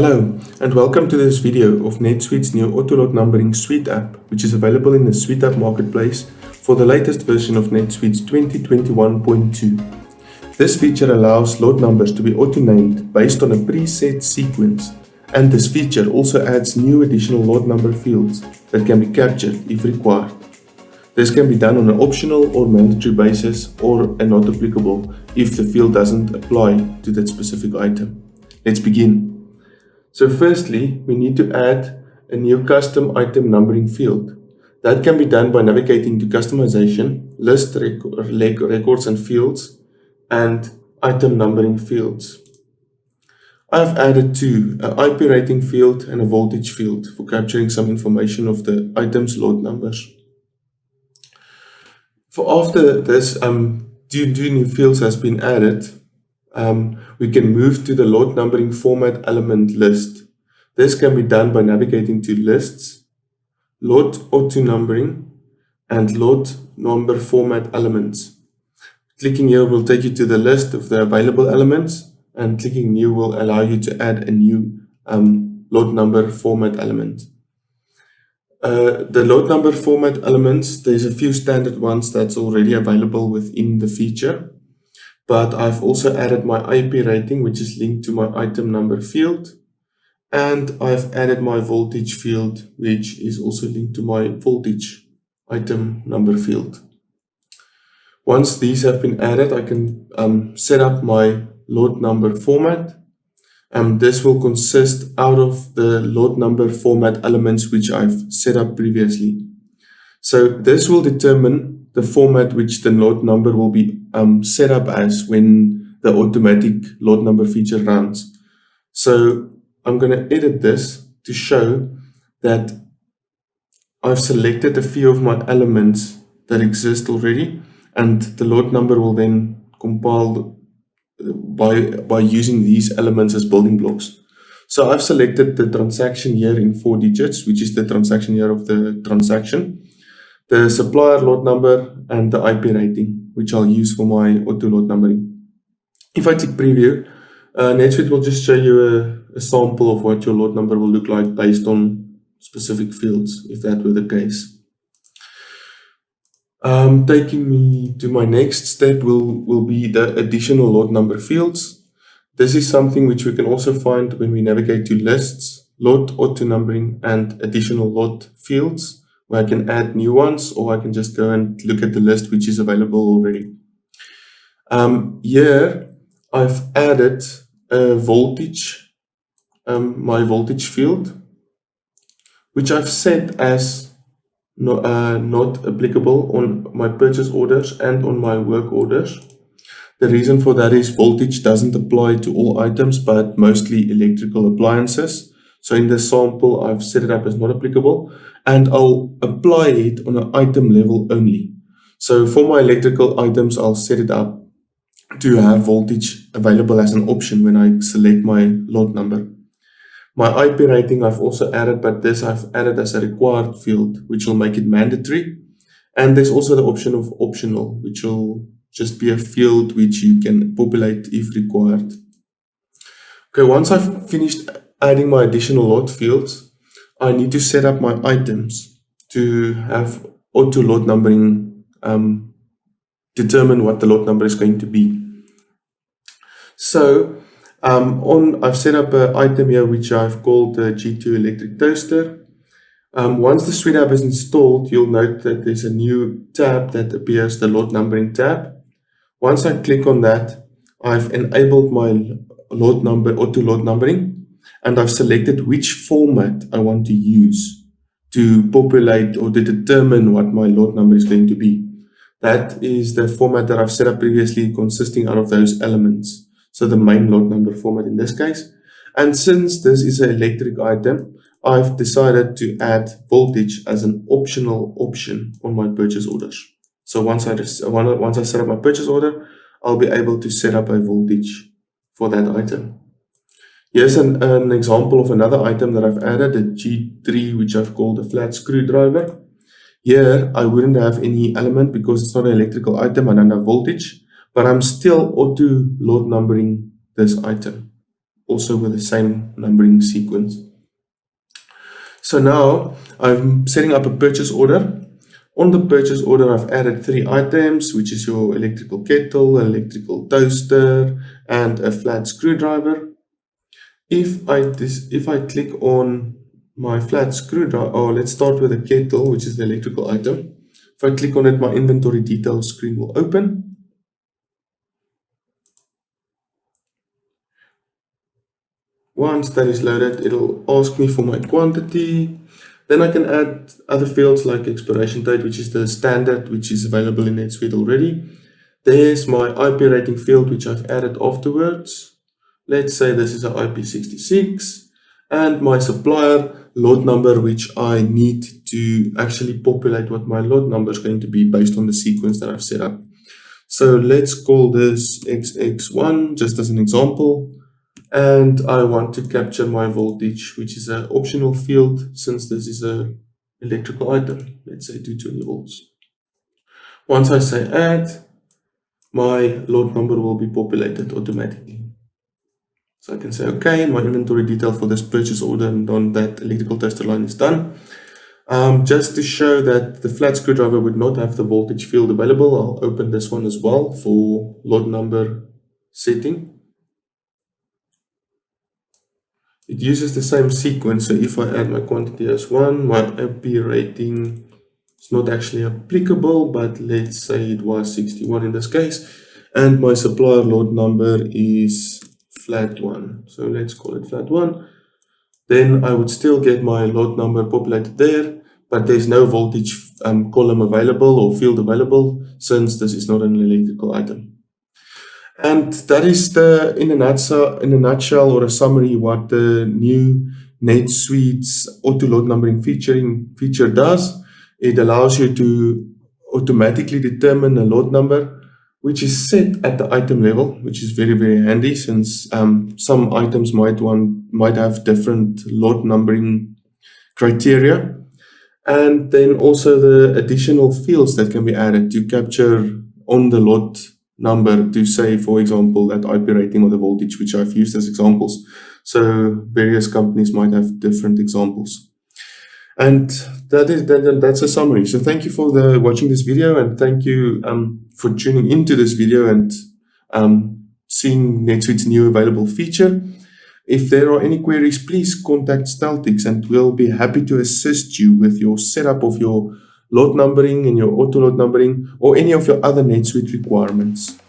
Hello, and welcome to this video of NetSuite's new auto-load numbering Suite app, which is available in the SuiteApp Marketplace for the latest version of NetSuite's 2021.2. This feature allows load numbers to be auto-named based on a preset sequence, and this feature also adds new additional load number fields that can be captured if required. This can be done on an optional or mandatory basis or not applicable if the field doesn't apply to that specific item. Let's begin. So firstly, we need to add a new custom item numbering field. That can be done by navigating to Customization, List Records and Fields, and Item Numbering Fields. I've added two, an IP rating field and a voltage field for capturing some information of the item's load numbers. For after this, two new fields has been added, we can move to the load numbering format element list. This can be done by navigating to Lists, Load Auto Numbering, and Load Number Format Elements. Clicking here will take you to the list of the available elements, and clicking New will allow you to add a new load number format element. The load number format elements, there's a few standard ones that's already available within the feature. But I've also added my IP rating, which is linked to my item number field. And I've added my voltage field, which is also linked to my voltage item number field. Once these have been added, I can set up my load number format. This will consist out of the load number format elements which I've set up previously. So this will determine the format which the load number will be set up as when the automatic load number feature runs. So I'm going to edit this to show that I've selected a few of my elements that exist already, and the load number will then compile by using these elements as building blocks. So I've selected the transaction year in 4 digits, which is the transaction year of the transaction, the supplier load number, and the IP rating, which I'll use for my auto load numbering. If I click preview, NetSuite will just show you a sample of what your load number will look like based on specific fields, if that were the case. Taking me to my next step will be the additional load number fields. This is something which we can also find when we navigate to Lists, Load Auto Numbering, and Additional Load Fields, where I can add new ones, or I can just go and look at the list which is available already. Here I've added a voltage, my voltage field, which I've set as not applicable on my purchase orders and on my work orders. The reason for that is voltage doesn't apply to all items, but mostly electrical appliances. So in this sample, I've set it up as not applicable, and I'll apply it on an item level only. So for my electrical items, I'll set it up to have voltage available as an option when I select my load number. My IP rating I've also added, but this I've added as a required field, which will make it mandatory. And there's also the option of optional, which will just be a field which you can populate if required. Okay, once I've finished adding my additional load fields, I need to set up my items to have auto load numbering determine what the load number is going to be. So I've set up an item here which I've called the G2 electric toaster. Once the Suite app is installed, you'll note that there's a new tab that appears, the load numbering tab. Once I click on that, I've enabled my load number, auto load numbering, and I've selected which format I want to use to populate or to determine what my load number is going to be. That is the format that I've set up previously, consisting out of those elements. So the main load number format in this case. And since this is an electric item, I've decided to add voltage as an optional option on my purchase orders. So once I set up my purchase order, I'll be able to set up a voltage for that item. Here's an example of another item that I've added, a G3, which I've called a flat screwdriver. Here, I wouldn't have any element because it's not an electrical item, I don't have voltage, but I'm still auto load numbering this item. also with the same numbering sequence. So now I'm setting up a purchase order. On the purchase order, I've added 3 items, which is your electrical kettle, electrical toaster, and a flat screwdriver. If I click on my flat screwdriver, or let's start with the kettle, which is the electrical item. If I click on it, my inventory details screen will open. Once that is loaded, it'll ask me for my quantity. Then I can add other fields like expiration date, which is the standard, which is available in NetSuite already. There's my IP rating field, which I've added afterwards. Let's say this is an IP66. And my supplier lot number, which I need to actually populate what my lot number is going to be based on the sequence that I've set up. So let's call this XX1 just as an example. And I want to capture my voltage, which is an optional field since this is an electrical item. Let's say 220 volts. Once I say add, my lot number will be populated automatically. So I can say, okay, my inventory detail for this purchase order and on that electrical tester line is done. Just to show that the flat screwdriver would not have the voltage field available, I'll open this one as well for lot number setting. It uses the same sequence, so if I add my quantity as 1, my IP rating is not actually applicable, but let's say it was 61 in this case, and my supplier lot number is flat 1. So let's call it flat 1. Then I would still get my lot number populated there, but there's no voltage column available or field available since this is not an electrical item. And that is in a nutshell or a summary what the new NetSuite's auto lot numbering feature does. It allows you to automatically determine a lot number, which is set at the item level, which is very, very handy since some items might have different lot numbering criteria. And then also the additional fields that can be added to capture on the lot number to say, for example, that IP rating or the voltage, which I've used as examples. So various companies might have different examples. And that's a summary. So thank you for watching this video, and thank you for tuning into this video and seeing NetSuite's new available feature. If there are any queries, please contact Steltix and we'll be happy to assist you with your setup of your lot numbering and your auto lot numbering or any of your other NetSuite requirements.